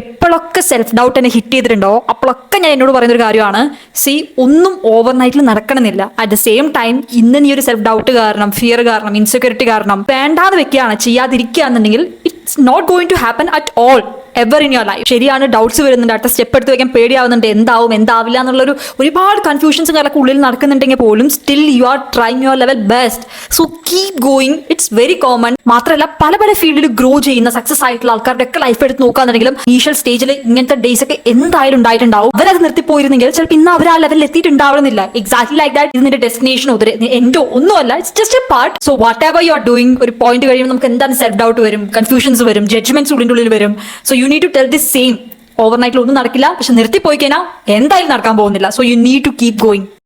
എപ്പോഴൊക്കെ self doubt എന്നെ hit ചെയ്തിട്ടുണ്ടോ അപ്പോഴൊക്കെ ഞാൻ എന്നോട് പറയുന്ന ഒരു കാര്യമാണ്, സി ഒന്നും ഓവർനൈറ്റിൽ നടക്കണമെന്നില്ല. അറ്റ് ദ സെയിം ടൈം ഇന്ന് നീ ഒരു സെൽഫ് ഡൗട്ട് കാരണം, ഫിയർ കാരണം, ഇൻസെക്യൂരിറ്റി കാരണം വേണ്ടാന്ന് വെക്കുകയാണ്, ചെയ്യാതിരിക്കുകയാണെന്നുണ്ടെങ്കിൽ it's not going to happen at all ever in your life. ശരിയാണ്, ഡൗട്ട്സ് വരുന്നുണ്ട്, അടുത്ത സ്റ്റെപ്പ് എടുത്ത് വെക്കാൻ പേടിയാവുന്നുണ്ട്, എന്താവും എന്താവില്ല എന്നുള്ളൊരു ഒരുപാട് കൺഫ്യൂഷൻസും കാര്യമൊക്കെ ഉള്ളിൽ നടക്കുന്നുണ്ടെങ്കിൽ പോലും still you are trying your level best. So keep going, it's very common. മാത്രമല്ല പല പല ഫീൽഡിൽ ഗ്രോ ചെയ്യുന്ന സക്സസ് ആയിട്ടുള്ള ആൾക്കാരുടെ ഒക്കെ ലൈഫ് എടുത്ത് നോക്കുകയാണെന്നുണ്ടെങ്കിലും ഇനീഷ്യൽ സ്റ്റേജിൽ ഇങ്ങനത്തെ ഡേയ്സ് ഒക്കെ എന്തായാലും ഉണ്ടായിട്ടുണ്ടാവും. അവരത് നിർത്തിപ്പോയിരുന്നെങ്കിൽ ചിലപ്പോൾ ഇന്ന് അവർ ആ ലെവലിൽ എത്തിയിട്ടുണ്ടാവുന്നില്ല. Exactly like that. ഇതിന്റെ ഡെസ്റ്റിനേഷനോ എൻഡോ ഒന്നുമല്ല, it's just a part. So whatever you are doing, ഒരു പോയിന്റ് കഴിയുമ്പോൾ നമുക്ക് എന്താണ് സെൽഫ് ഡൗട്ട് വരും, കൺഫ്യൂഷൻസ് വരും, ജഡ്ജ്മെന്റ്സ് ഉള്ളിൽ വരും. So you need to tell this same, ഓവർനൈറ്റിൽ ഒന്നും നടക്കില്ല, പക്ഷെ നിർത്തിപ്പോയി കഴിഞ്ഞാൽ എന്തായാലും നടക്കാൻ പോകുന്നില്ല. So you need to keep going.